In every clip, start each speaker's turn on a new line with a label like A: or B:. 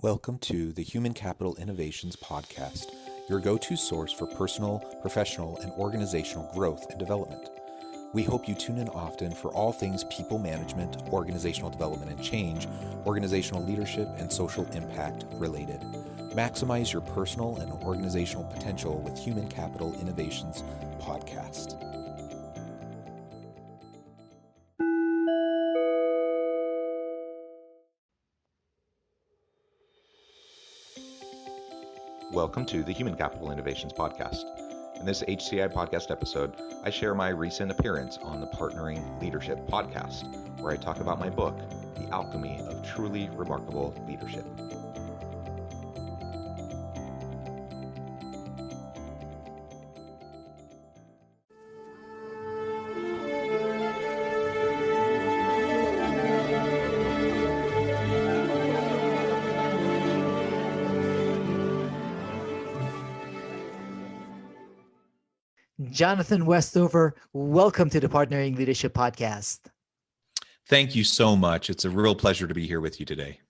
A: Welcome to the Human Capital Innovations Podcast, your go-to source for personal, professional, and organizational growth and development. We hope you tune in often for all things people management, organizational development and change, organizational leadership, and social impact related. Maximize your personal and organizational potential with Human Capital Innovations Podcast.
B: Welcome to the Human Capital Innovations Podcast. In this HCI podcast episode, I share my recent appearance on the Partnering Leadership Podcast, where I talk about my book, The Alchemy of Truly Remarkable Leadership.
C: Jonathan Westover, welcome to the Partnering Leadership Podcast.
A: Thank you so much. It's a real pleasure to be here with you today.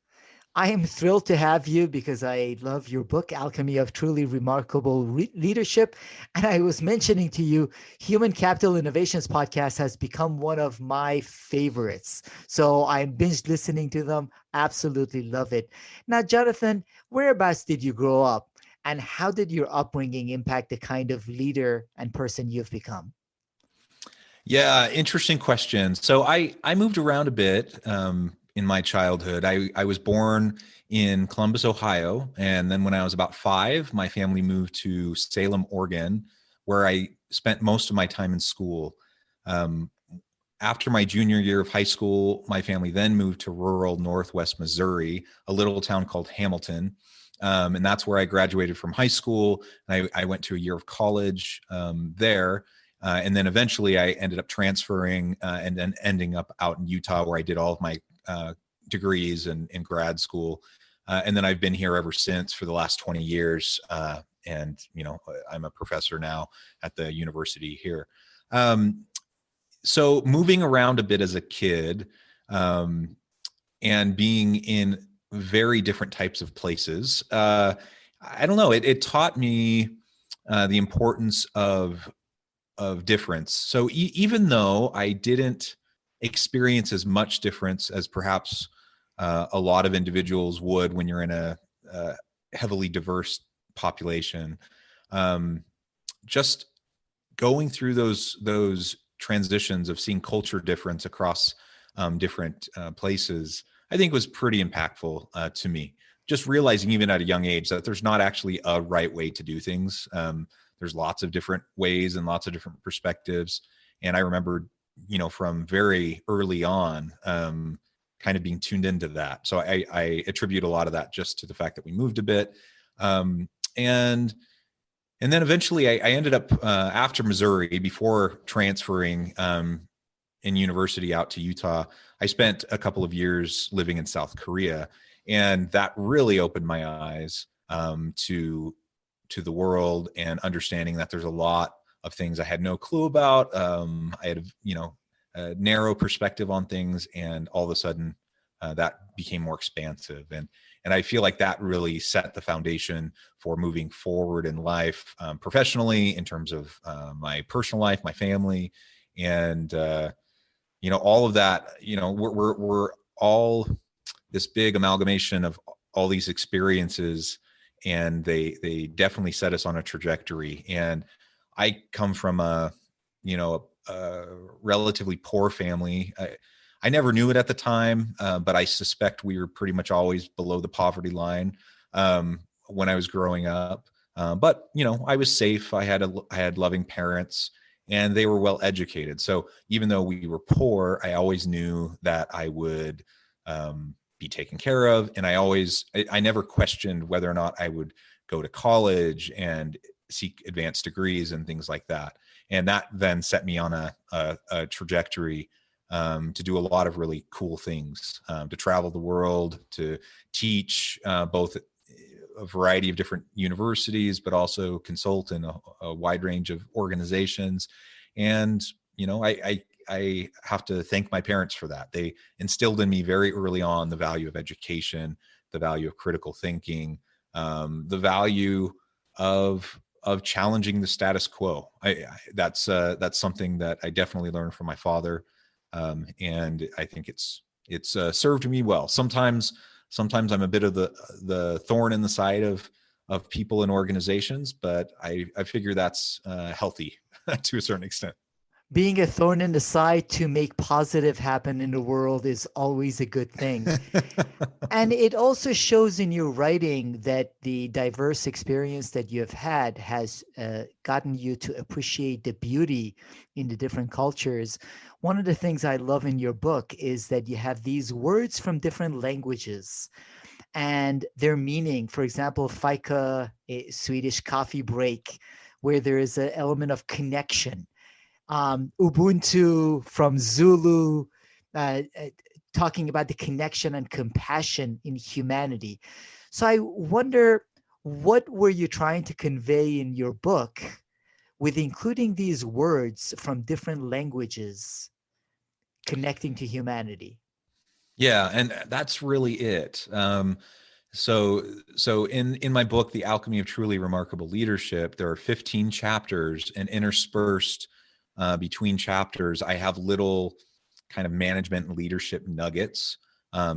C: I am thrilled to have you because I love your book, Alchemy of Truly Remarkable Leadership. And I was mentioning to you, Human Capital Innovations Podcast has become one of my favorites. So I'm binge listening to them. Absolutely love it. Now, Jonathan, whereabouts did you grow up? And how did your upbringing impact the kind of leader and person you've become?
A: Yeah, interesting question. So I moved around a bit in my childhood. I was born in Columbus, Ohio. And then when I was about 5, my family moved to Salem, Oregon, where I spent most of my time in school. After my junior year of high school, my family then moved to rural Northwest Missouri, a little town called Hamilton. And that's where I graduated from high school. I went to a year of college there. And then eventually I ended up transferring and then ending up out in Utah, where I did all of my degrees in grad school. And then I've been here ever since for the last 20 years. And, you know, I'm a professor now at the university here. So moving around a bit as a kid and being in very different types of places. I don't know. It taught me the importance of difference. So even though I didn't experience as much difference as perhaps a lot of individuals would when you're in a heavily diverse population, just going through those transitions of seeing culture difference across different places, I think was pretty impactful to me. Just realizing even at a young age that there's not actually a right way to do things. There's lots of different ways and lots of different perspectives. And I remember, you know, from very early on, kind of being tuned into that. So I attribute a lot of that just to the fact that we moved a bit. And then eventually I ended up after Missouri, before transferring in university out to Utah, I spent a couple of years living in South Korea, and that really opened my eyes to the world and understanding that there's a lot of things I had no clue about. I had, a narrow perspective on things, and all of a sudden that became more expansive. And I feel like that really set the foundation for moving forward in life, professionally, in terms of my personal life, my family, and all of that. We're all this big amalgamation of all these experiences, and they definitely set us on a trajectory. And I come from a relatively poor family. I never knew it at the time, but I suspect we were pretty much always below the poverty line when I was growing up. But I was safe. I had loving parents, and they were well educated. So even though we were poor, I always knew that I would be taken care of. And I never questioned whether or not I would go to college and seek advanced degrees and things like that. And that then set me on a trajectory to do a lot of really cool things, to travel the world, to teach both a variety of different universities, but also consult in a wide range of organizations. And, I have to thank my parents for that. They instilled in me very early on the value of education, the value of critical thinking, the value of challenging the status quo. That's something that I definitely learned from my father, and I think it's served me well. Sometimes I'm a bit of the thorn in the side of people and organizations, but I figure that's healthy to a certain extent.
C: Being a thorn in the side to make positive happen in the world is always a good thing. And it also shows in your writing that the diverse experience that you have had has gotten you to appreciate the beauty in the different cultures. One of the things I love in your book is that you have these words from different languages and their meaning. For example, fika, a Swedish coffee break, where there is an element of connection. Ubuntu from Zulu, talking about the connection and compassion in humanity. So I wonder, what were you trying to convey in your book with including these words from different languages connecting to humanity?
A: Yeah, and that's really it. So in my book, The Alchemy of Truly Remarkable Leadership, there are 15 chapters, and interspersed between chapters, I have little kind of management and leadership nuggets,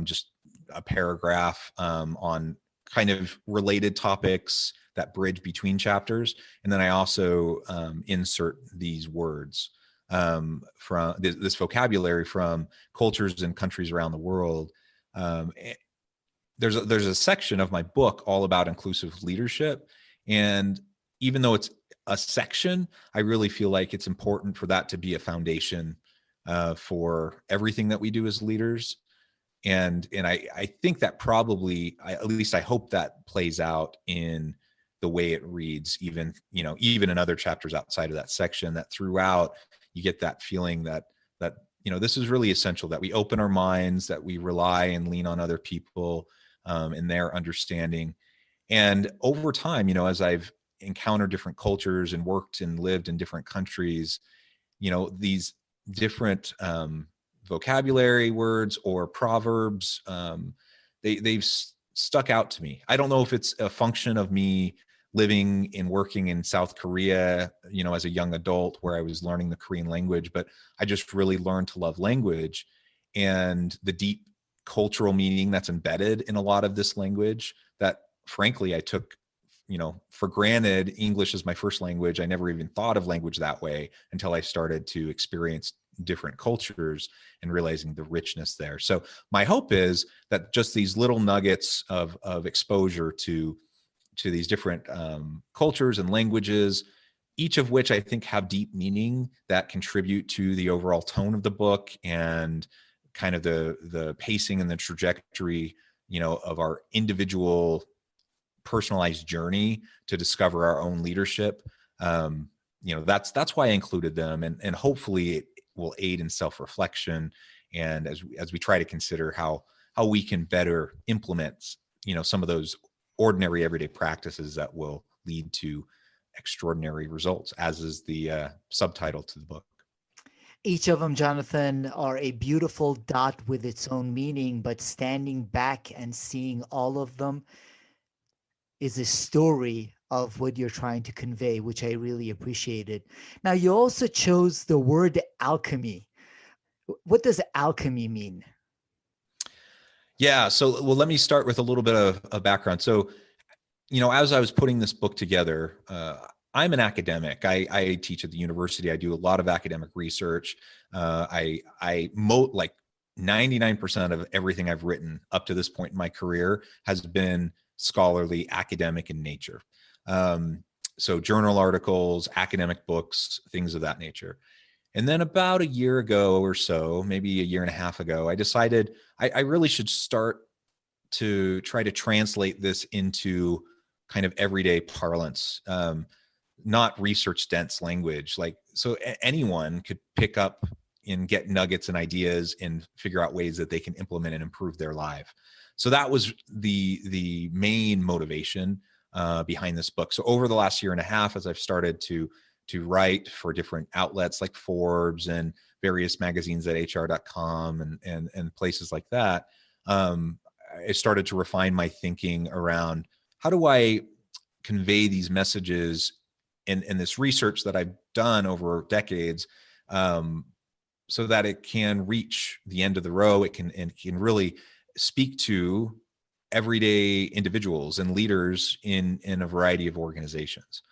A: just a paragraph on kind of related topics that bridge between chapters. And then I also insert these words from this vocabulary from cultures and countries around the world. There's a section of my book all about inclusive leadership. And even though it's a section, I really feel like it's important for that to be a foundation for everything that we do as leaders. And I think that probably, at least I hope that plays out in the way it reads, even in other chapters outside of that section, that throughout you get that feeling that this is really essential, that we open our minds, that we rely and lean on other people in their understanding. And over time, as I've encountered different cultures and worked and lived in different countries, these different vocabulary words or proverbs, they've stuck out to me. I don't know if it's a function of me living and working in South Korea, as a young adult, where I was learning the Korean language, but I just really learned to love language and the deep cultural meaning that's embedded in a lot of this language that, frankly, I took for granted. English is my first language. I never even thought of language that way until I started to experience different cultures and realizing the richness there. So my hope is that just these little nuggets of exposure to these different cultures and languages, each of which I think have deep meaning that contribute to the overall tone of the book and kind of the pacing and the trajectory, of our individual personalized journey to discover our own leadership. That's why I included them, and hopefully it will aid in self-reflection. And as we try to consider how we can better implement, some of those ordinary everyday practices that will lead to extraordinary results, as is the subtitle to the book.
C: Each of them, Jonathan, are a beautiful dot with its own meaning, but standing back and seeing all of them is a story of what you're trying to convey, which I really appreciated. Now, you also chose the word alchemy. What does alchemy mean?
A: Yeah. So, well, let me start with a little bit of a background. So, as I was putting this book together, I'm an academic. I teach at the university. I do a lot of academic research. I like 99% of everything I've written up to this point in my career has been scholarly, academic in nature. So journal articles, academic books, things of that nature. And then about a year ago or so, maybe a year and a half ago, I decided I really should start to try to translate this into kind of everyday parlance, not research dense language. So anyone could pick up and get nuggets and ideas and figure out ways that they can implement and improve their life. So that was the main motivation behind this book. So over the last year and a half, as I've started to write for different outlets like Forbes and various magazines at hr.com and places like that, I started to refine my thinking around how do I convey these messages in this research that I've done over decades, so that it can reach the end of the row. It can really speak to everyday individuals and leaders in a variety of organizations.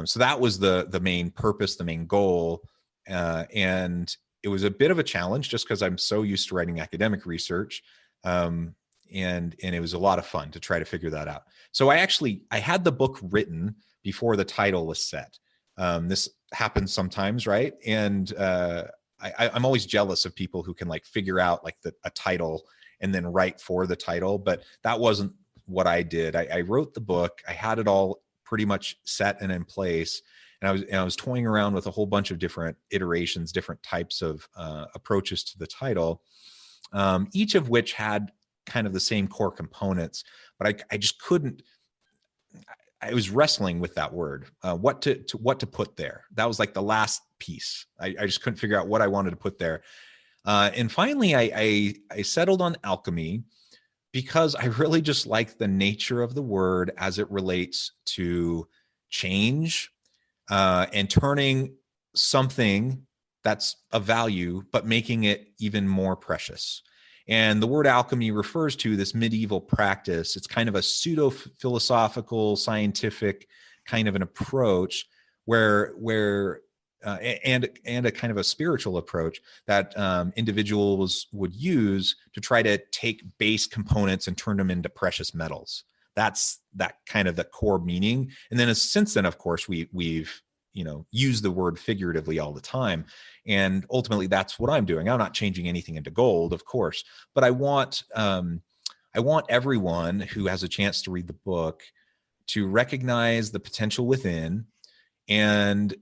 A: So that was the main purpose, the main goal. And it was a bit of a challenge just because I'm so used to writing academic research. And it was a lot of fun to try to figure that out. So I had the book written before the title was set. This happens sometimes, right? And I'm always jealous of people who can like figure out like a title and then write for the title, but that wasn't what I did. I wrote the book. I had it all pretty much set and in place. And I was toying around with a whole bunch of different iterations, different types of approaches to the title, each of which had kind of the same core components, but I just couldn't. I was wrestling with that word, what to put there. That was like the last piece. I just couldn't figure out what I wanted to put there. And finally, I settled on alchemy because I really just like the nature of the word as it relates to change and turning something that's of value, but making it even more precious. And the word alchemy refers to this medieval practice. It's kind of a pseudo-philosophical, scientific kind of an approach where and a kind of a spiritual approach that individuals would use to try to take base components and turn them into precious metals. That's that kind of the core meaning. And then since then, of course, we've used the word figuratively all the time. And ultimately, that's what I'm doing. I'm not changing anything into gold, of course, but I want everyone who has a chance to read the book to recognize the potential within and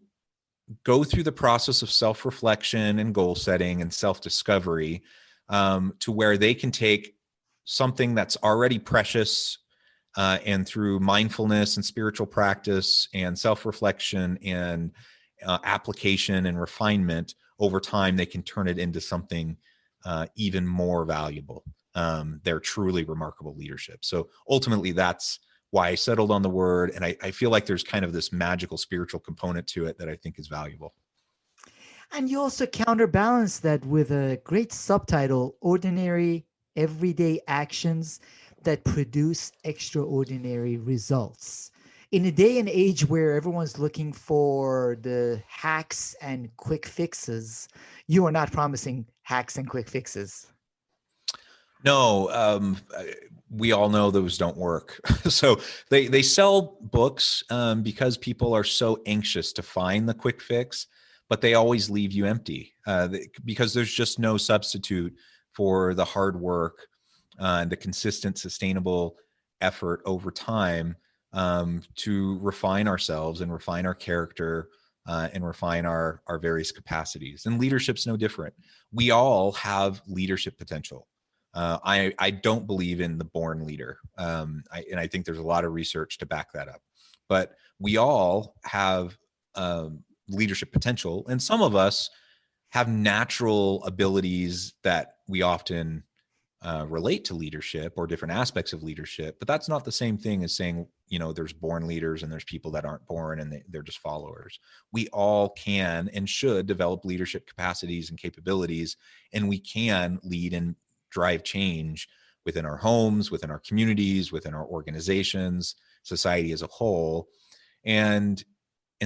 A: go through the process of self-reflection and goal setting and self-discovery to where they can take something that's already precious and through mindfulness and spiritual practice and self-reflection and application and refinement over time, they can turn it into something even more valuable. They're truly remarkable leadership. So ultimately, that's why I settled on the word. And I feel like there's kind of this magical spiritual component to it that I think is valuable.
C: And you also counterbalance that with a great subtitle, Ordinary Everyday Actions that Produce Extraordinary Results. In a day and age where everyone's looking for the hacks and quick fixes, you are not promising hacks and quick fixes.
A: No, we all know those don't work. So they sell books because people are so anxious to find the quick fix, but they always leave you empty because there's just no substitute for the hard work and the consistent, sustainable effort over time to refine ourselves and refine our character and refine our various capacities. And leadership's no different. We all have leadership potential. I don't believe in the born leader. And I think there's a lot of research to back that up. But we all have leadership potential. And some of us have natural abilities that we often relate to leadership or different aspects of leadership. But that's not the same thing as saying, there's born leaders and there's people that aren't born and they're just followers. We all can and should develop leadership capacities and capabilities, and we can lead and drive change within our homes, within our communities, within our organizations, society as a whole. And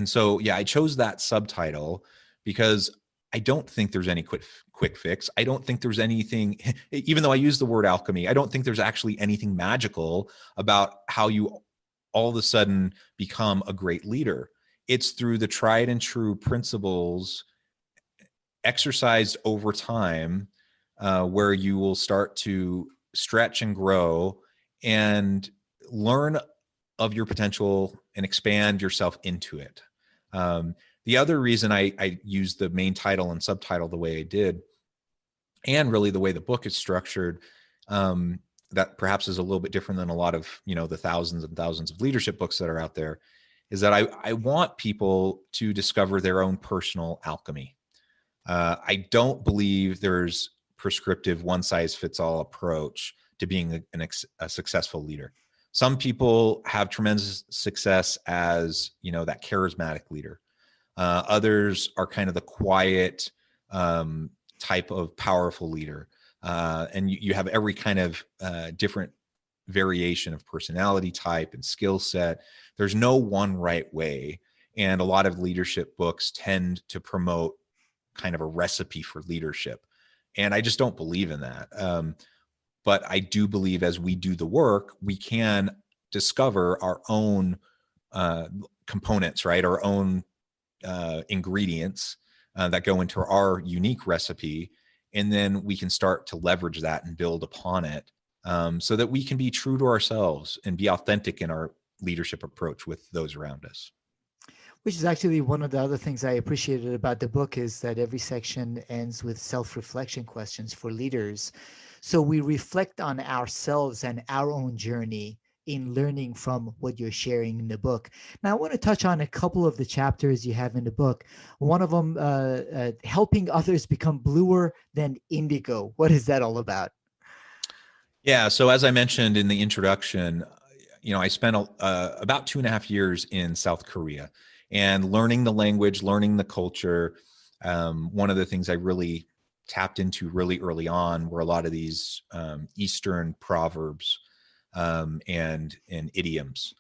A: so, yeah, I chose that subtitle because I don't think there's any quick fix. I don't think there's anything, even though I use the word alchemy, I don't think there's actually anything magical about how you all of a sudden become a great leader. It's through the tried and true principles exercised over time where you will start to stretch and grow and learn of your potential and expand yourself into it. The other reason I used the main title and subtitle the way I did, and really the way the book is structured, that perhaps is a little bit different than a lot of, the thousands and thousands of leadership books that are out there, is that I want people to discover their own personal alchemy. I don't believe there's prescriptive one-size-fits-all approach to being a successful leader. Some people have tremendous success as, that charismatic leader. Others are kind of the quiet type of powerful leader. And you have every kind of different variation of personality type and skill set. There's no one right way. And a lot of leadership books tend to promote kind of a recipe for leadership. And I just don't believe in that. But I do believe as we do the work, we can discover our own components, right? Our own ingredients that go into our unique recipe. And then we can start to leverage that and build upon it so that we can be true to ourselves and be authentic in our leadership approach with those around us.
C: Which is actually one of the other things I appreciated about the book, is that every section ends with self-reflection questions for leaders. So we reflect on ourselves and our own journey in learning from what you're sharing in the book. Now, I want to touch on a couple of the chapters you have in the book. One of them, helping others become bluer than indigo. What is that all about?
A: Yeah. So as I mentioned in the introduction, I spent about 2.5 years in South Korea and learning the language, learning the culture. One of the things I really tapped into really early on were a lot of these Eastern proverbs and idioms.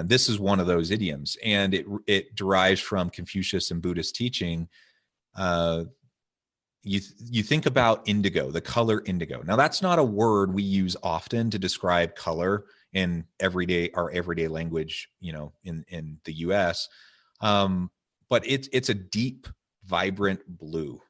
A: This is one of those idioms, and it derives from Confucius and Buddhist teaching. You think about indigo, the color indigo. Now, that's not a word we use often to describe color in our everyday language, in the US. But it's a deep, vibrant blue.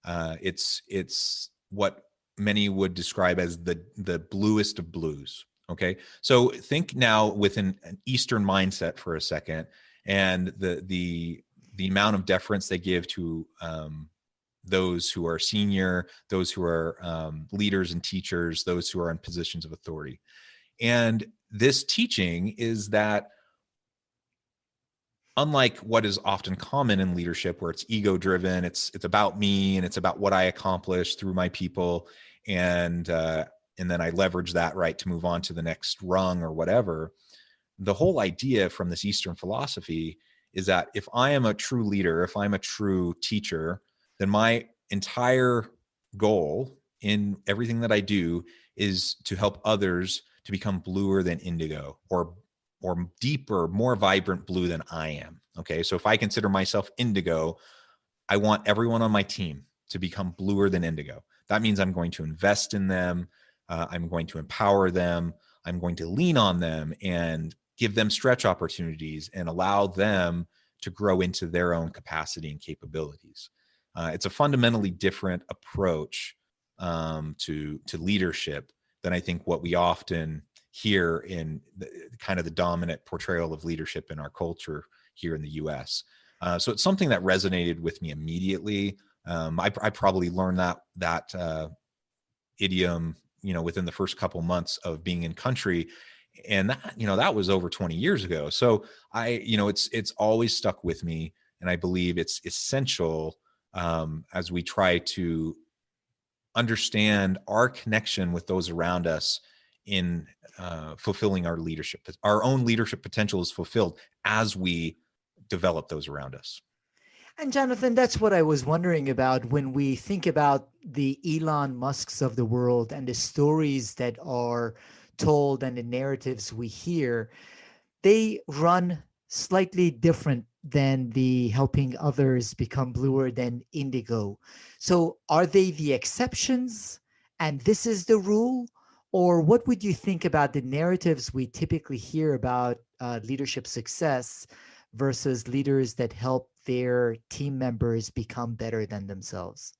A: It's what many would describe as the bluest of blues. Okay. So think now with an Eastern mindset for a second, and the amount of deference they give to those who are senior, those who are leaders and teachers, those who are in positions of authority. And this teaching is that, unlike what is often common in leadership, where it's ego driven, it's about me and it's about what I accomplish through my people, and then I leverage that right to move on to the next rung or whatever. The whole idea from this Eastern philosophy is that if I am a true leader, if I'm a true teacher, then my entire goal in everything that I do is to help others to become bluer than indigo, or deeper, more vibrant blue than I am. Okay. So if I consider myself indigo, I want everyone on my team to become bluer than indigo. That means I'm going to invest in them. I'm going to empower them. I'm going to lean on them and give them stretch opportunities and allow them to grow into their own capacity and capabilities. It's a fundamentally different approach to leadership than I think what we often hear in kind of the dominant portrayal of leadership in our culture here in the US. So it's something that resonated with me immediately. I probably learned that idiom, within the first couple months of being in country. And that was over 20 years ago. So it's always stuck with me. And I believe it's essential as we try to understand our connection with those around us in fulfilling our leadership. Our own leadership potential is fulfilled as we develop those around us.
C: And Jonathan, that's what I was wondering about when we think about the Elon Musks of the world and the stories that are told and the narratives we hear. They run slightly different than the helping others become bluer than indigo. So are they the exceptions and this is the rule? Or what would you think about the narratives we typically hear about leadership success versus leaders that help their team members become better than themselves?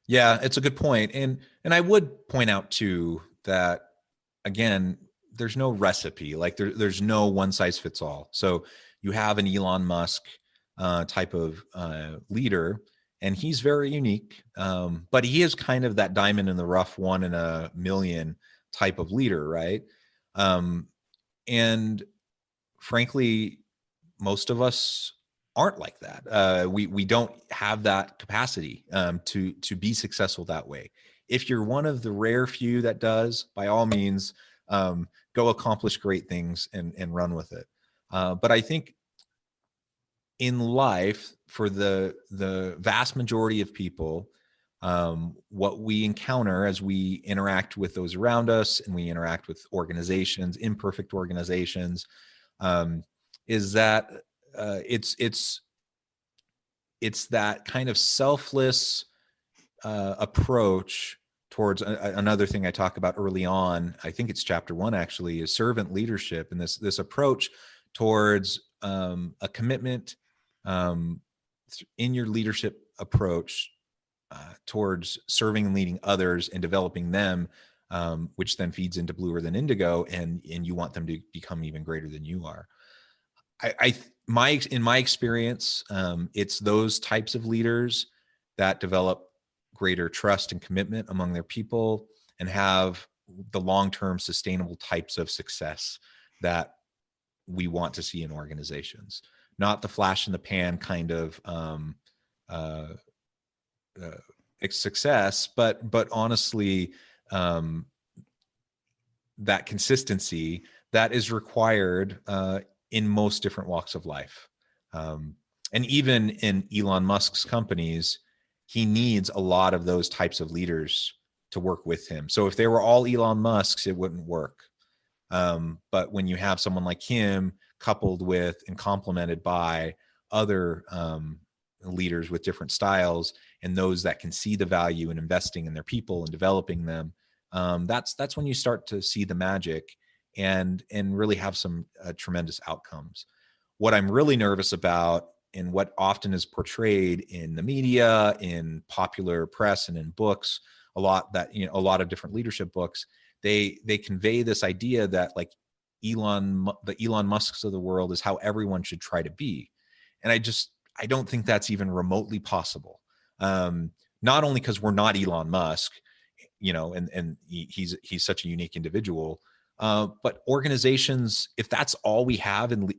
A: Yeah, it's a good point. And I would point out too that, again, there's no recipe. Like there's no one size fits all. So you have an Elon Musk type of leader, and he's very unique. But he is kind of that diamond in the rough, 1 in a million type of leader, right? And frankly, most of us aren't like that. We don't have that capacity to be successful that way. If you're one of the rare few that does, by all means, go accomplish great things and run with it. But I think in life, for the vast majority of people, what we encounter as we interact with those around us and we interact with organizations, imperfect organizations, is that it's that kind of selfless approach towards another thing I talk about early on. I think it's chapter 1 actually, is servant leadership, and this approach towards a commitment in your leadership approach towards serving and leading others and developing them, which then feeds into Bluer Than Indigo, and you want them to become even greater than you are. In my experience, it's those types of leaders that develop greater trust and commitment among their people and have the long-term sustainable types of success that we want to see in organizations. Not the flash in the pan kind of success, but honestly, that consistency that is required in most different walks of life. And even in Elon Musk's companies, he needs a lot of those types of leaders to work with him. So if they were all Elon Musks, it wouldn't work. But when you have someone like him coupled with and complemented by other leaders with different styles, and those that can see the value in investing in their people and developing them, that's when you start to see the magic and really have some tremendous outcomes. What I'm really nervous about, and what often is portrayed in the media, in popular press, and in books, a lot of different leadership books, they convey this idea that like the Elon Musks of the world is how everyone should try to be. And I don't think that's even remotely possible. Not only because we're not Elon Musk, and he's such a unique individual, but organizations, if that's all we have in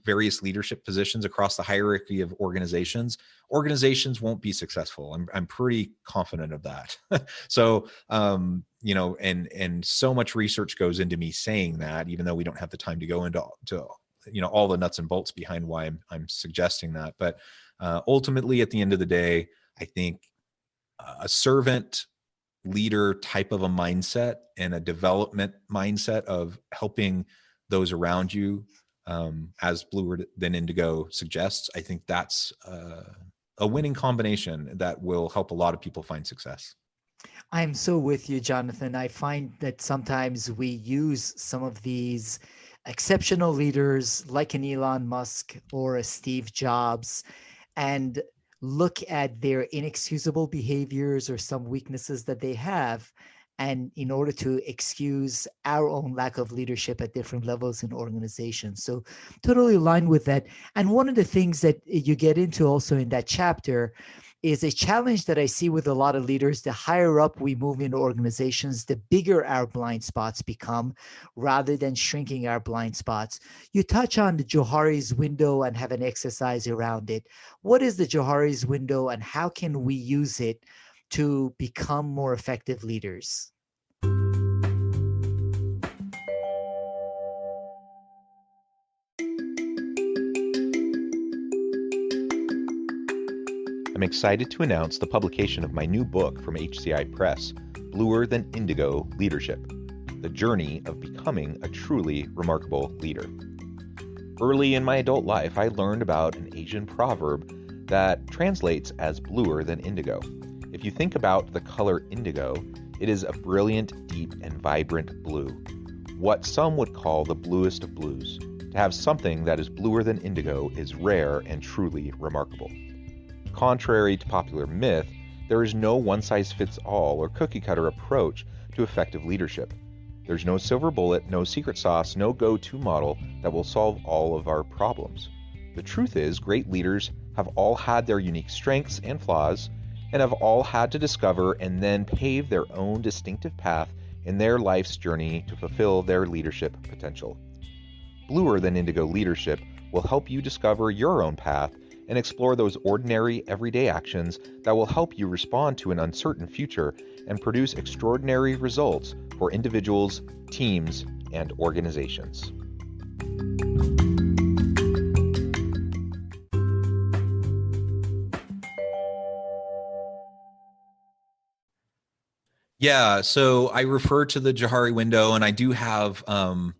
A: various leadership positions across the hierarchy of organizations won't be successful. I'm pretty confident of that. So, and so much research goes into me saying that, even though we don't have the time to go into all the nuts and bolts behind why I'm suggesting that. But ultimately, at the end of the day, I think a servant leader type of a mindset and a development mindset of helping those around you, as Bluer Than Indigo suggests, I think that's a winning combination that will help a lot of people find success.
C: I'm so with you, Jonathan. I find that sometimes we use some of these exceptional leaders like an Elon Musk or a Steve Jobs and look at their inexcusable behaviors or some weaknesses that they have, and in order to excuse our own lack of leadership at different levels in organizations. So totally aligned with that. And one of the things that you get into also in that chapter is a challenge that I see with a lot of leaders. The higher up we move in organizations, the bigger our blind spots become rather than shrinking our blind spots. You touch on the Johari's window and have an exercise around it. What is the Johari's window and how can we use it to become more effective leaders?
B: I'm excited to announce the publication of my new book from HCI Press, Bluer Than Indigo Leadership: The Journey of Becoming a Truly Remarkable Leader. Early in my adult life, I learned about an Asian proverb that translates as bluer than indigo. If you think about the color indigo, it is a brilliant, deep, and vibrant blue, what some would call the bluest of blues. To have something that is bluer than indigo is rare and truly remarkable. Contrary to popular myth, there is no one-size-fits-all or cookie-cutter approach to effective leadership. There's no silver bullet, no secret sauce, no go-to model that will solve all of our problems. The truth is, great leaders have all had their unique strengths and flaws, and have all had to discover and then pave their own distinctive path in their life's journey to fulfill their leadership potential. Bluer Than Indigo Leadership will help you discover your own path and explore those ordinary, everyday actions that will help you respond to an uncertain future and produce extraordinary results for individuals, teams, and organizations.
A: Yeah, so I refer to the Johari window, and I do have kind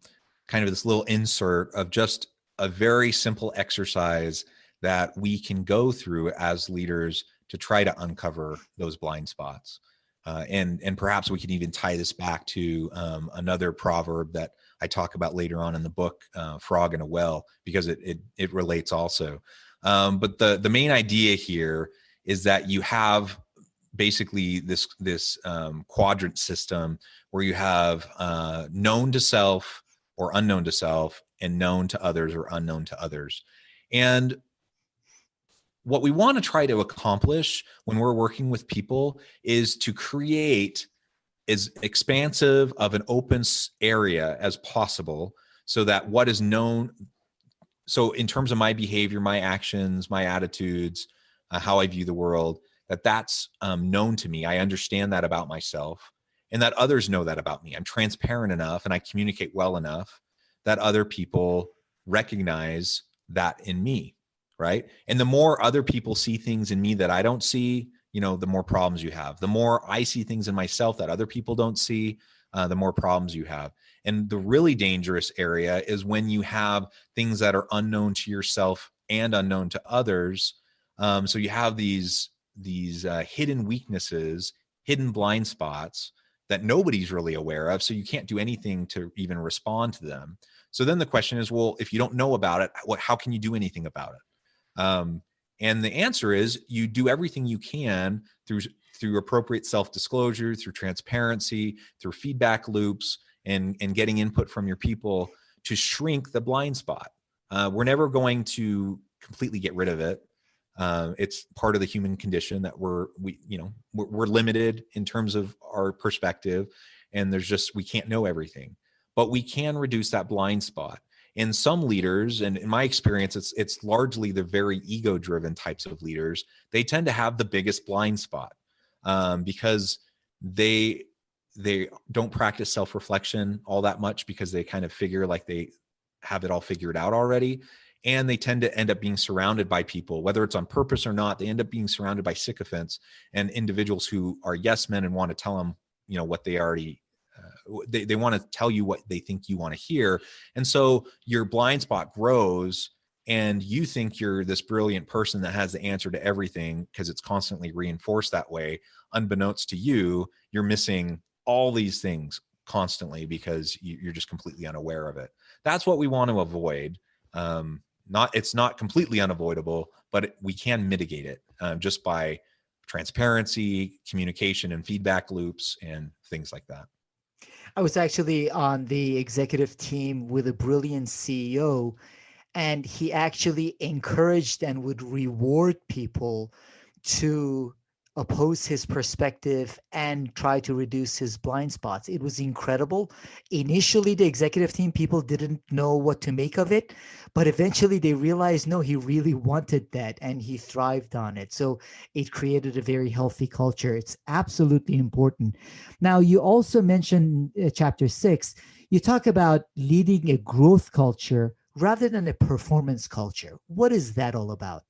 A: of this little insert of just a very simple exercise that we can go through as leaders to try to uncover those blind spots. And perhaps we can even tie this back to another proverb that I talk about later on in the book, Frog in a Well, because it relates also. But the main idea here is that you have basically this quadrant system where you have known to self or unknown to self, and known to others or unknown to others. And what we want to try to accomplish when we're working with people is to create as expansive of an open area as possible, so that what is known, so in terms of my behavior, my actions, my attitudes, how I view the world, that's known to me. I understand that about myself, and that others know that about me. I'm transparent enough and I communicate well enough that other people recognize that in me, right? And the more other people see things in me that I don't see, the more problems you have. The more I see things in myself that other people don't see, the more problems you have. And the really dangerous area is when you have things that are unknown to yourself and unknown to others. So you have these hidden weaknesses, hidden blind spots that nobody's really aware of. So you can't do anything to even respond to them. So then the question is, well, if you don't know about it, how can you do anything about it? And the answer is you do everything you can through appropriate self-disclosure, through transparency, through feedback loops, and getting input from your people to shrink the blind spot. We're never going to completely get rid of it. It's part of the human condition that we're limited in terms of our perspective, and we can't know everything, but we can reduce that blind spot. And some leaders, and in my experience, it's largely the very ego-driven types of leaders. They tend to have the biggest blind spot because they don't practice self-reflection all that much, because they kind of figure like they have it all figured out already. And they tend to end up being surrounded by people, whether it's on purpose or not. They end up being surrounded by sycophants and individuals who are yes men and want to tell them, what they already, they want to tell you what they think you want to hear. And so your blind spot grows, and you think you're this brilliant person that has the answer to everything because it's constantly reinforced that way. Unbeknownst to you, you're missing all these things constantly because you're just completely unaware of it. That's what we want to avoid. It's not completely unavoidable, but we can mitigate it just by transparency, communication, and feedback loops and things like that.
C: I was actually on the executive team with a brilliant CEO, and he actually encouraged and would reward people to oppose his perspective and try to reduce his blind spots. It was incredible. Initially, the executive team, people didn't know what to make of it, but eventually they realized, no, he really wanted that and he thrived on it. So it created a very healthy culture. It's absolutely important. Now, you also mentioned chapter 6, you talk about leading a growth culture rather than a performance culture. What is that all about?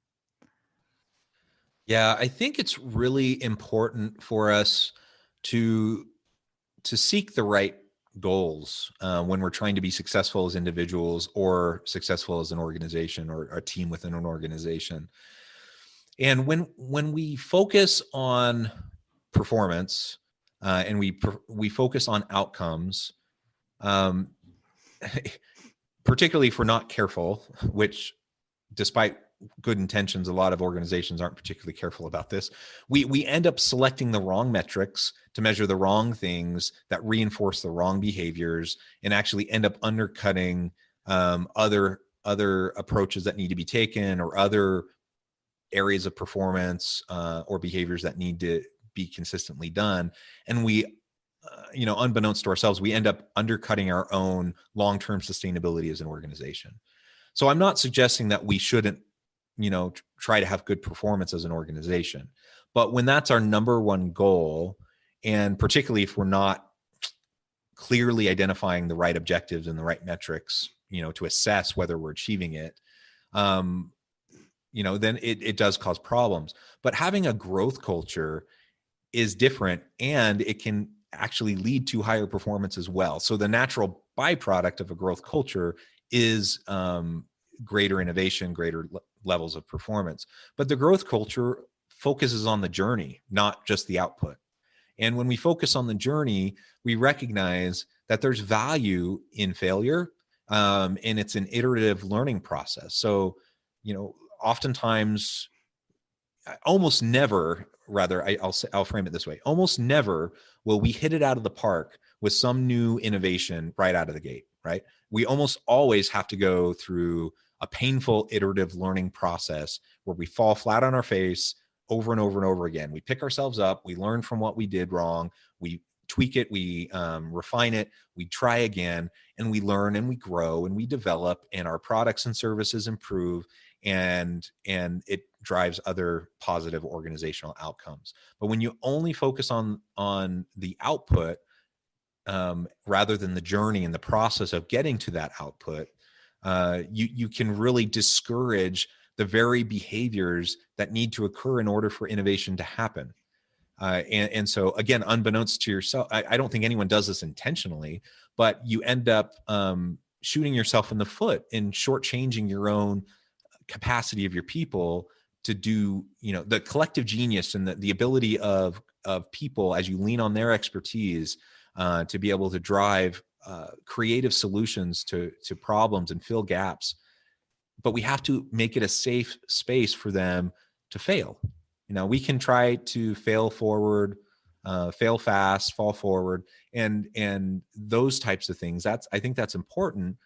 A: Yeah, I think it's really important for us to seek the right goals when we're trying to be successful as individuals or successful as an organization or a team within an organization. And when we focus on performance and we focus on outcomes, particularly if we're not careful, which despite good intentions, a lot of organizations aren't particularly careful about this. We end up selecting the wrong metrics to measure the wrong things that reinforce the wrong behaviors, and actually end up undercutting other approaches that need to be taken, or other areas of performance or behaviors that need to be consistently done. And we, unbeknownst to ourselves, we end up undercutting our own long-term sustainability as an organization. So I'm not suggesting that we shouldn't try to have good performance as an organization. But when that's our number one goal, and particularly if we're not clearly identifying the right objectives and the right metrics, to assess whether we're achieving it, then it does cause problems. But having a growth culture is different, and it can actually lead to higher performance as well. So the natural byproduct of a growth culture is greater innovation, greater levels of performance. But the growth culture focuses on the journey, not just the output. And when we focus on the journey, we recognize that there's value in failure, and it's an iterative learning process. So, oftentimes, almost never, rather, I'll frame it this way: almost never will we hit it out of the park with some new innovation right out of the gate. Right? We almost always have to go through a painful iterative learning process where we fall flat on our face over and over and over again. We pick ourselves up, we learn from what we did wrong, we tweak it, we refine it, we try again, and we learn and we grow and we develop, and our products and services improve, and it drives other positive organizational outcomes. But when you only focus on the output rather than the journey and the process of getting to that output, you can really discourage the very behaviors that need to occur in order for innovation to happen. And so, again, unbeknownst to yourself, I don't think anyone does this intentionally, but you end up shooting yourself in the foot and shortchanging your own capacity of your people to do, the collective genius and the ability of people, as you lean on their expertise, to be able to drive creative solutions to problems and fill gaps. But we have to make it a safe space for them to fail. We can try to fail forward, fail fast, fall forward, and those types of things. I think that's important.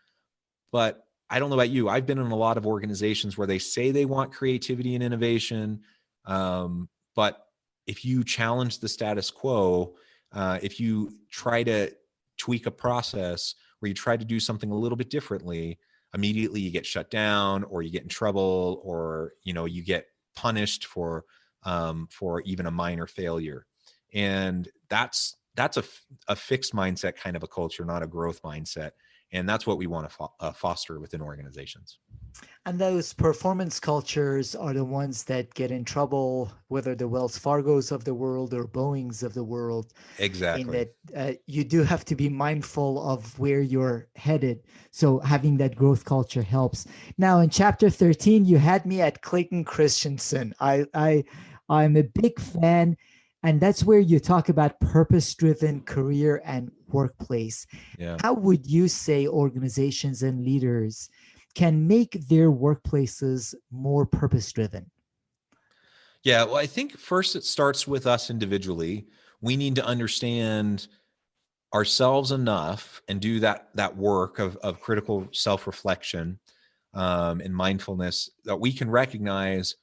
A: But I don't know about you. I've been in a lot of organizations where they say they want creativity and innovation, but if you challenge the status quo, if you try to tweak a process where you try to do something a little bit differently, immediately you get shut down, or you get in trouble, or you get punished for even a minor failure. And that's a fixed mindset kind of a culture, not a growth mindset. And that's what we want to foster within organizations.
C: And those performance cultures are the ones that get in trouble, whether the Wells Fargos of the world or Boeings of the world.
A: Exactly.
C: In that you do have to be mindful of where you're headed. So having that growth culture helps. Now, in chapter 13, you had me at Clayton Christensen. I'm a big fan. And that's where you talk about purpose-driven career and workplace.
A: Yeah.
C: How would you say organizations and leaders can make their workplaces more purpose-driven?
A: Yeah, well, I think first it starts with us individually. We need to understand ourselves enough and do that work of critical self-reflection and mindfulness, that we can recognize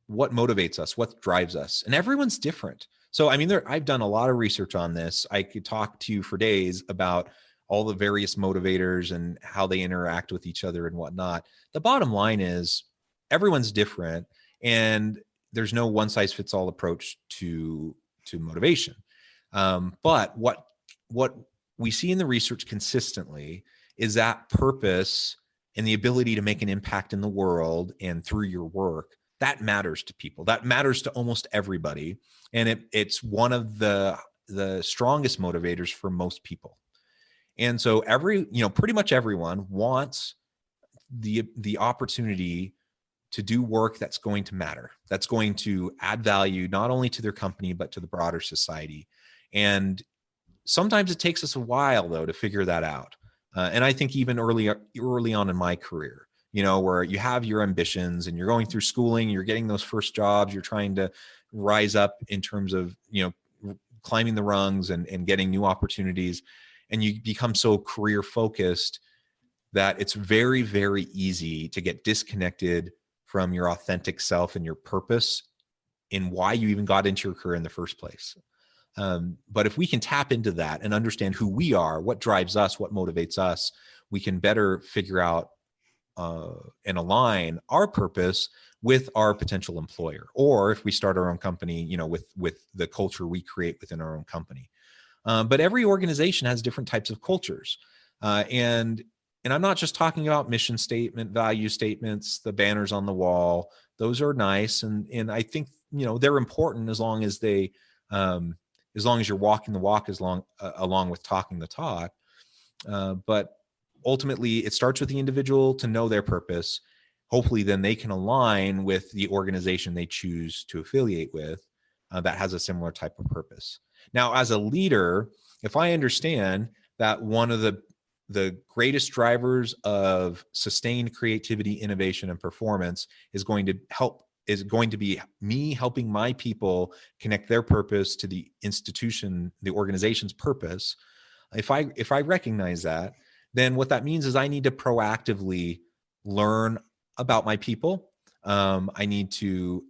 A: what motivates us, what drives us. And everyone's different. So, I've done a lot of research on this. I could talk to you for days about all the various motivators and how they interact with each other and whatnot. The bottom line is everyone's different, and there's no one size fits all approach to motivation. But what we see in the research consistently is that purpose and the ability to make an impact in the world and through your work, that matters to people. That matters to almost everybody. And it's one of the strongest motivators for most people. And so pretty much everyone wants the opportunity to do work that's going to matter, that's going to add value, not only to their company, but to the broader society. And sometimes it takes us a while, though, to figure that out. And I think even early on in my career, where you have your ambitions and you're going through schooling, you're getting those first jobs, you're trying to rise up in terms of, climbing the rungs and getting new opportunities. And you become so career focused that it's very, very easy to get disconnected from your authentic self and your purpose in why you even got into your career in the first place. But if we can tap into that and understand who we are, what drives us, what motivates us, we can better figure out and align our purpose with our potential employer, or if we start our own company, with the culture we create within our own company. But every organization has different types of cultures, and I'm not just talking about mission statement, value statements, the banners on the wall. Those are nice, and I think they're important as long as you're walking the walk, along with talking the talk. But ultimately, it starts with the individual to know their purpose. Hopefully, then they can align with the organization they choose to affiliate with that has a similar type of purpose. Now, as a leader, if I understand that one of the greatest drivers of sustained creativity, innovation, and performance is going to be me helping my people connect their purpose to the organization's purpose. If I recognize that, then what that means is I need to proactively learn about my people. I need to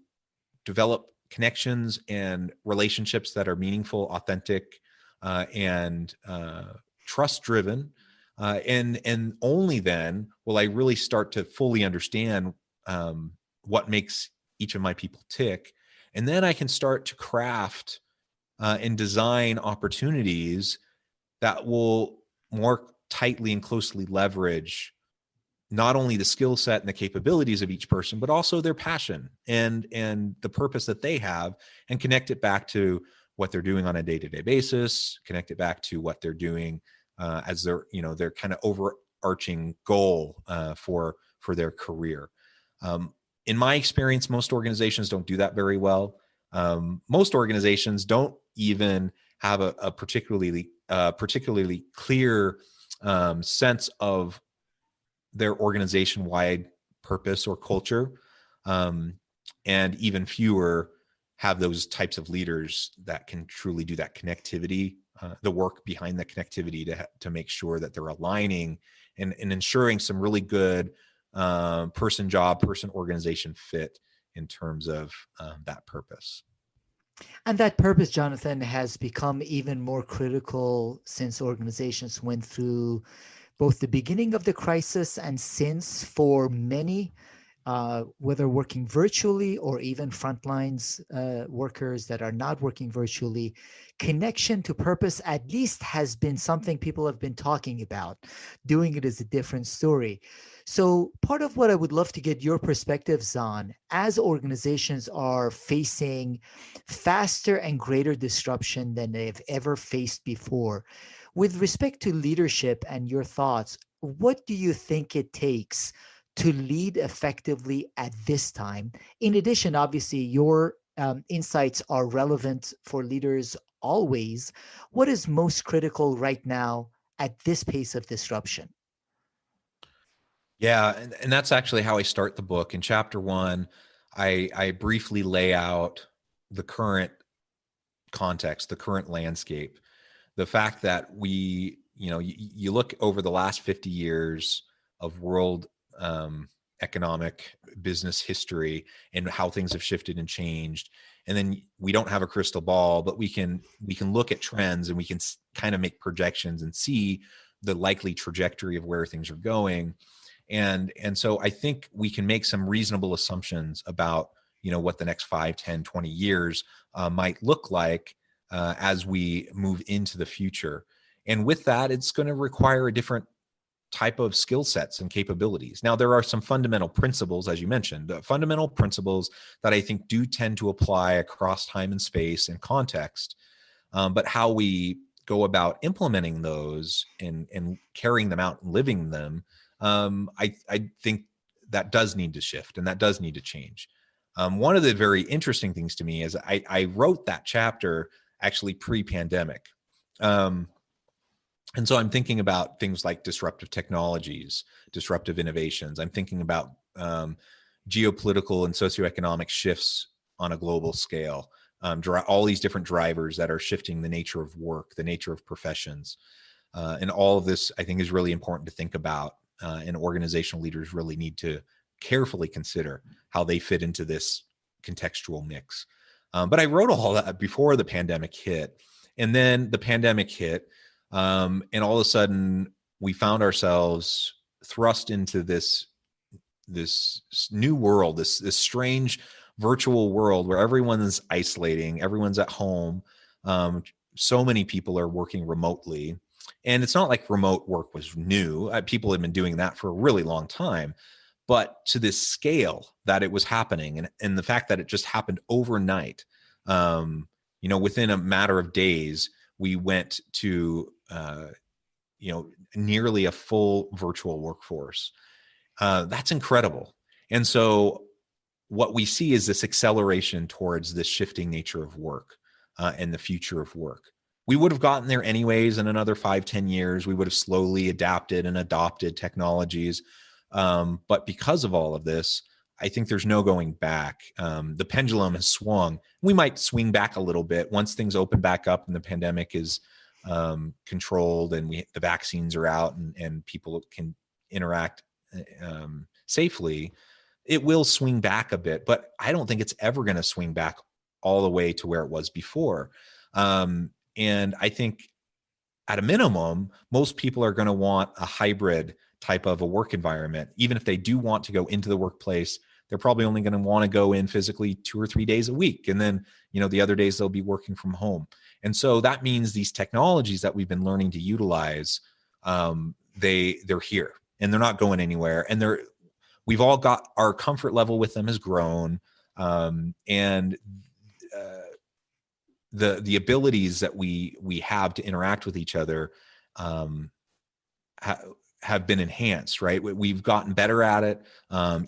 A: develop connections and relationships that are meaningful, authentic, and trust-driven. And only then will I really start to fully understand what makes each of my people tick. And then I can start to craft and design opportunities that will more tightly and closely leverage not only the skill set and the capabilities of each person, but also their passion and the purpose that they have, and connect it back to what they're doing on a day-to-day basis, connect it back to what they're doing as their kind of overarching goal for their career. In my experience, most organizations don't do that very well. Most organizations don't even have a particularly clear sense of their organization-wide purpose or culture, and even fewer have those types of leaders that can truly do that connectivity, the work behind the connectivity to make sure that they're aligning and ensuring some really good person organization fit in terms of that purpose.
C: And that purpose, Jonathan, has become even more critical since organizations went through both the beginning of the crisis and since, for many, whether working virtually or even frontlines workers that are not working virtually, connection to purpose at least has been something people have been talking about. Doing it is a different story. So part of what I would love to get your perspectives on, as organizations are facing faster and greater disruption than they've ever faced before, with respect to leadership and your thoughts, what do you think it takes to lead effectively at this time? In addition, obviously, your insights are relevant for leaders always. What is most critical right now at this pace of disruption?
A: Yeah, and that's actually how I start the book. In chapter 1, I briefly lay out the current context, the current landscape, the fact that you look over the last 50 years of world economic business history and how things have shifted and changed. And then we don't have a crystal ball, but we can look at trends and we can kind of make projections and see the likely trajectory of where things are going. And so I think we can make some reasonable assumptions about, what the next 5, 10, 20 years might look like as we move into the future. And with that, it's going to require a different type of skill sets and capabilities. Now, there are some fundamental principles, as you mentioned, fundamental principles that I think do tend to apply across time and space and context. But how we go about implementing those and carrying them out and living them, I think that does need to shift and that does need to change. One of the very interesting things to me is I wrote that chapter actually pre-pandemic. And so I'm thinking about things like disruptive technologies, disruptive innovations. I'm thinking about geopolitical and socioeconomic shifts on a global scale, all these different drivers that are shifting the nature of work, the nature of professions. And all of this, I think, is really important to think about. And organizational leaders really need to carefully consider how they fit into this contextual mix. But I wrote all that before the pandemic hit. And then the pandemic hit. And all of a sudden, we found ourselves thrust into this new world, this strange virtual world where everyone is isolating, everyone's at home. So many people are working remotely, and it's not like remote work was new. People had been doing that for a really long time, but to this scale that it was happening, and the fact that it just happened overnight, within a matter of days, we went to, nearly a full virtual workforce. That's incredible. And so what we see is this acceleration towards this shifting nature of work and the future of work. We would have gotten there anyways in another 5-10 years. We would have slowly adapted and adopted technologies. But because of all of this, I think there's no going back. The pendulum has swung. We might swing back a little bit once things open back up and the pandemic is controlled and the vaccines are out and people can interact safely. It will swing back a bit, but I don't think it's ever going to swing back all the way to where it was before. And I think at a minimum, most people are going to want a hybrid type of a work environment. Even if they do want to go into the workplace, they're probably only going to want to go in physically 2 or 3 days a week. And then, the other days they'll be working from home. And so that means these technologies that we've been learning to utilize, they're here and they're not going anywhere. And we've all got, our comfort level with them has grown. And the abilities that we have to interact with each other have been enhanced, right? We've gotten better at it.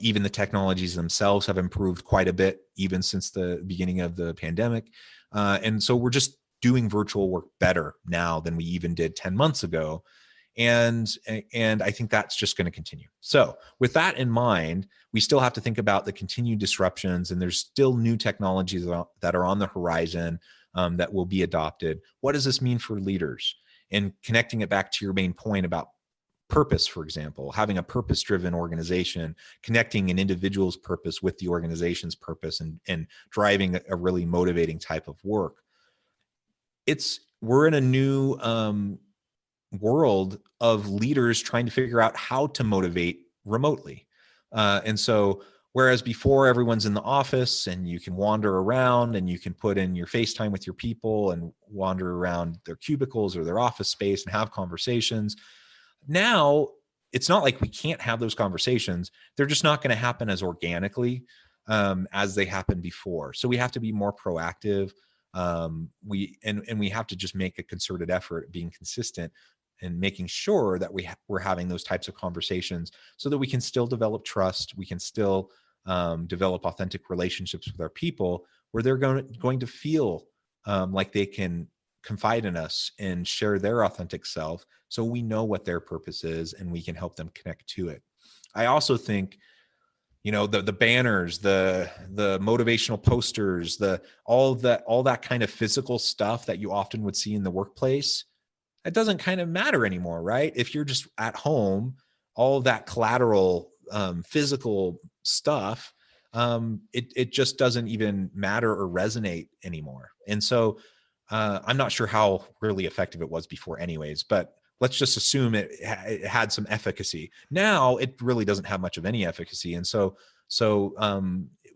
A: Even the technologies themselves have improved quite a bit, even since the beginning of the pandemic. And so we're just doing virtual work better now than we even did 10 months ago. And I think that's just going to continue. So with that in mind, we still have to think about the continued disruptions, and there's still new technologies that are on the horizon that will be adopted. What does this mean for leaders? And connecting it back to your main point about purpose, for example, having a purpose-driven organization, connecting an individual's purpose with the organization's purpose and driving a really motivating type of work. We're in a new world of leaders trying to figure out how to motivate remotely. And so whereas before everyone's in the office and you can wander around and you can put in your FaceTime with your people and wander around their cubicles or their office space and have conversations. Now, it's not like we can't have those conversations. They're just not going to happen as organically as they happened before. So we have to be more proactive. We have to just make a concerted effort at being consistent and making sure that we're having those types of conversations so that we can still develop trust. We can still develop authentic relationships with our people where they're going to feel like they can confide in us and share their authentic self, so we know what their purpose is and we can help them connect to it. I also think, the banners, the motivational posters, all that kind of physical stuff that you often would see in the workplace, that doesn't kind of matter anymore, right? If you're just at home, all of that collateral physical stuff, it just doesn't even matter or resonate anymore. And so I'm not sure how really effective it was before anyways, but let's just assume it had some efficacy. Now it really doesn't have much of any efficacy. And so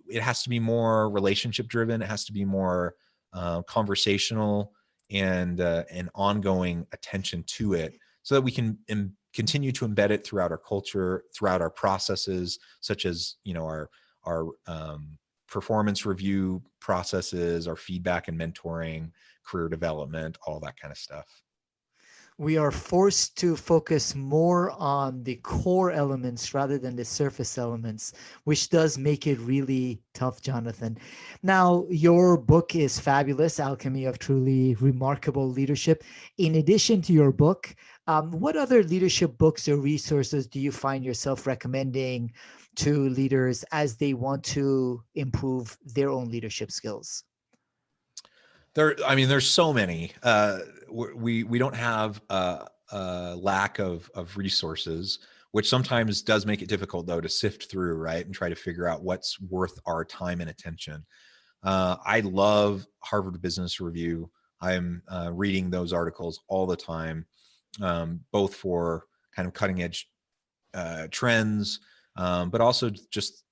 A: it has to be more relationship driven. It has to be more conversational and ongoing attention to it so that we can continue to embed it throughout our culture, throughout our processes, such as, our performance review processes, our feedback and mentoring, career development, all that kind of stuff.
C: We are forced to focus more on the core elements rather than the surface elements, which does make it really tough, Jonathan. Now, your book is fabulous, Alchemy of Truly Remarkable Leadership. In addition to your book, what other leadership books or resources do you find yourself recommending to leaders as they want to improve their own leadership skills?
A: There's so many. We don't have a lack of resources, which sometimes does make it difficult, though, to sift through, right, and try to figure out what's worth our time and attention. I love Harvard Business Review. I'm reading those articles all the time, both for kind of cutting edge trends, but also just,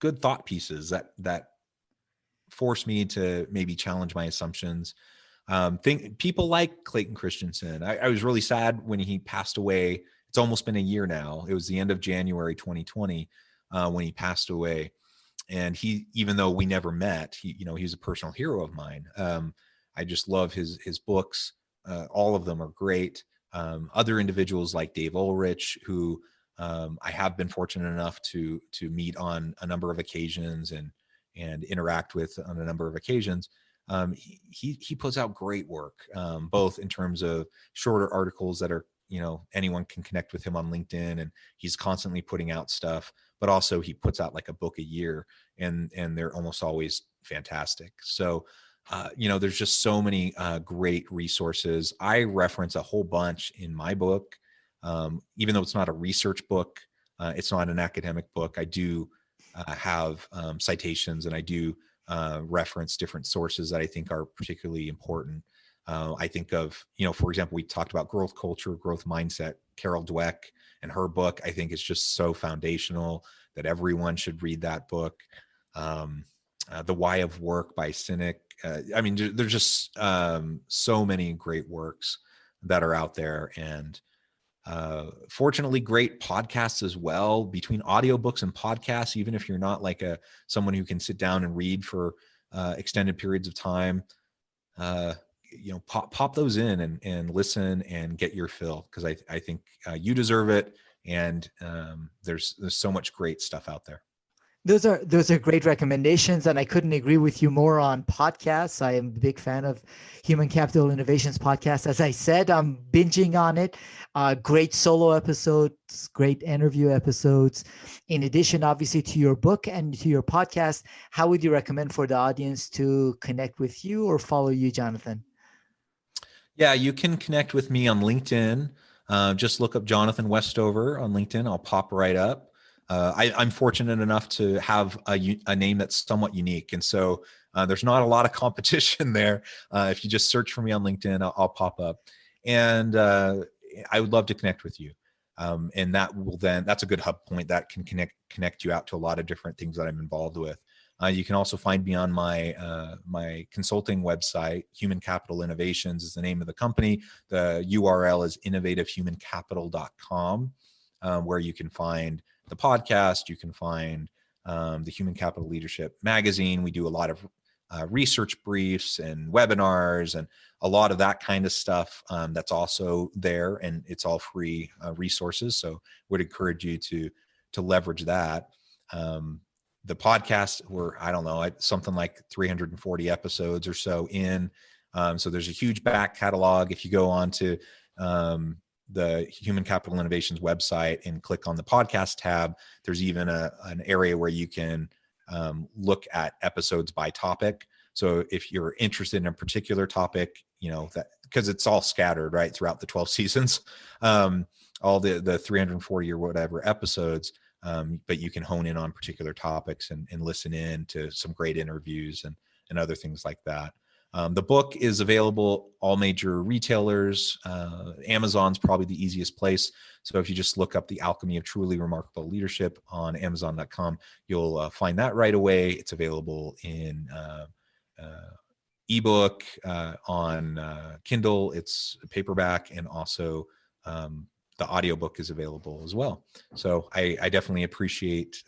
A: good thought pieces that force me to maybe challenge my assumptions. Think people like Clayton Christensen. I was really sad when he passed away. It's almost been a year now. It was the end of January 2020 when he passed away. And he, even though we never met, he's a personal hero of mine. I just love his books. All of them are great. Other individuals like Dave Ulrich, who I have been fortunate enough to meet on a number of occasions and interact with on a number of occasions. He puts out great work, both in terms of shorter articles that are, anyone can connect with him on LinkedIn, and he's constantly putting out stuff, but also he puts out like a book a year, and they're almost always fantastic. So, there's just so many great resources. I reference a whole bunch in my book, even though it's not a research book, it's not an academic book. I do have citations, and I do reference different sources that I think are particularly important. I think of, for example, we talked about growth culture, growth mindset. Carol Dweck and her book, I think, is just so foundational that everyone should read that book. The Why of Work by Sinek. There's just so many great works that are out there, and fortunately, great podcasts as well. Between audiobooks and podcasts, even if you're not like someone who can sit down and read for extended periods of time, pop those in and listen and get your fill, because I think you deserve it, and there's so much great stuff out there.
C: Those are great recommendations, and I couldn't agree with you more on podcasts. I am a big fan of Human Capital Innovations podcast. As I said, I'm binging on it. Great solo episodes, great interview episodes. In addition, obviously, to your book and to your podcast, how would you recommend for the audience to connect with you or follow you, Jonathan?
A: Yeah, you can connect with me on LinkedIn. Just look up Jonathan Westover on LinkedIn. I'll pop right up. I'm fortunate enough to have a name that's somewhat unique. And so there's not a lot of competition there. If you just search for me on LinkedIn, I'll pop up. And I would love to connect with you. And that's a good hub point that can connect you out to a lot of different things that I'm involved with. You can also find me on my consulting website. Human Capital Innovations is the name of the company. The URL is innovativehumancapital.com, where you can find the podcast. You can find the Human Capital Leadership magazine. We do a lot of research briefs and webinars and a lot of that kind of stuff that's also there, and it's all free resources. So would encourage you to leverage that. The podcast, something like 340 episodes or so in. So there's a huge back catalog. If you go on to the Human Capital Innovations website and click on the podcast tab, there's even an area where you can look at episodes by topic. So if you're interested in a particular topic, that, because it's all scattered right throughout the 12 seasons, all the 340 or whatever episodes, but you can hone in on particular topics and listen in to some great interviews and other things like that. The book is available all major retailers. Amazon's probably the easiest place. So if you just look up The Alchemy of Truly Remarkable Leadership on Amazon.com, you'll find that right away. It's available in ebook, on Kindle, it's paperback, and also the audiobook is available as well. So I definitely appreciate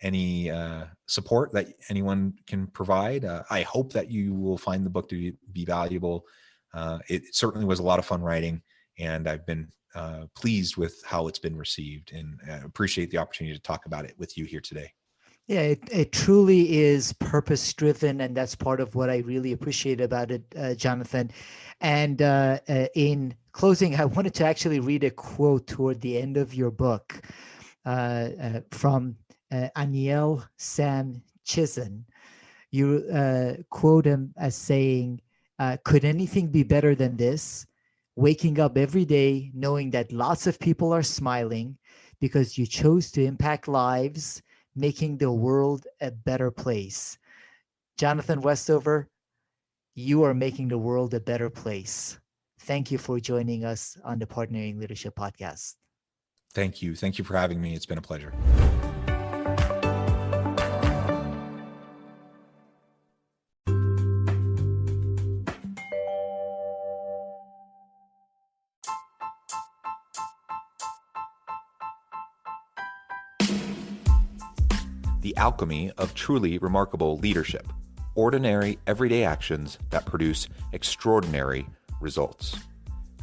A: any support that anyone can provide. I hope that you will find the book to be valuable. It certainly was a lot of fun writing, and I've been pleased with how it's been received, and appreciate the opportunity to talk about it with you here today.
C: Yeah, it truly is purpose-driven, and that's part of what I really appreciate about it, Jonathan. And in closing, I wanted to actually read a quote toward the end of your book from Aniel Sam Chison. You quote him as saying, could anything be better than this? Waking up every day knowing that lots of people are smiling because you chose to impact lives, making the world a better place. Jonathan Westover, you are making the world a better place. Thank you for joining us on the Partnering Leadership Podcast.
A: Thank you. Thank you for having me. It's been a pleasure. The Alchemy of Truly Remarkable Leadership. Ordinary, everyday actions that produce extraordinary results.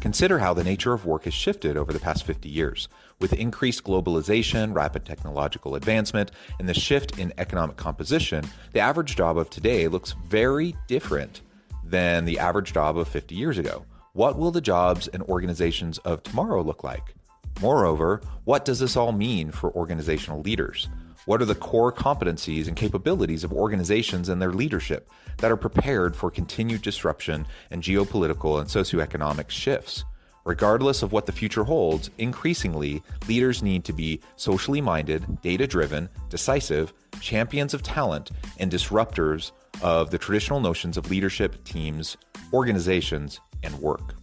A: Consider how the nature of work has shifted over the past 50 years. With increased globalization, rapid technological advancement, and the shift in economic composition, the average job of today looks very different than the average job of 50 years ago. What will the jobs and organizations of tomorrow look like? Moreover, what does this all mean for organizational leaders? What are the core competencies and capabilities of organizations and their leadership that are prepared for continued disruption and geopolitical and socioeconomic shifts? Regardless of what the future holds, increasingly, leaders need to be socially minded, data-driven, decisive, champions of talent, and disruptors of the traditional notions of leadership, teams, organizations, and work.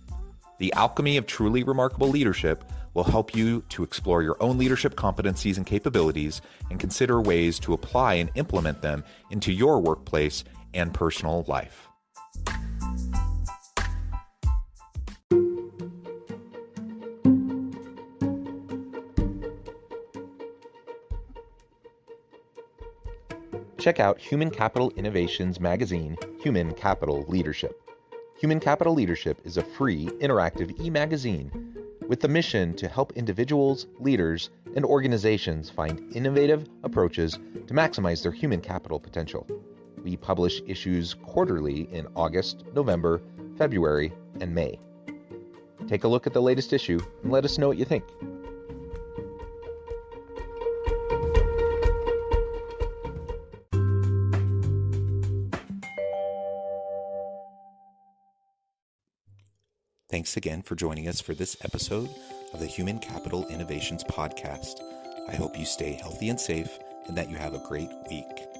A: The Alchemy of Truly Remarkable Leadership will help you to explore your own leadership competencies and capabilities and consider ways to apply and implement them into your workplace and personal life.
B: Check out Human Capital Innovations magazine, Human Capital Leadership. Human Capital Leadership is a free, interactive e-magazine with the mission to help individuals, leaders, and organizations find innovative approaches to maximize their human capital potential. We publish issues quarterly in August, November, February, and May. Take a look at the latest issue and let us know what you think.
A: Thanks again for joining us for this episode of the Human Capital Innovations Podcast. I hope you stay healthy and safe and that you have a great week.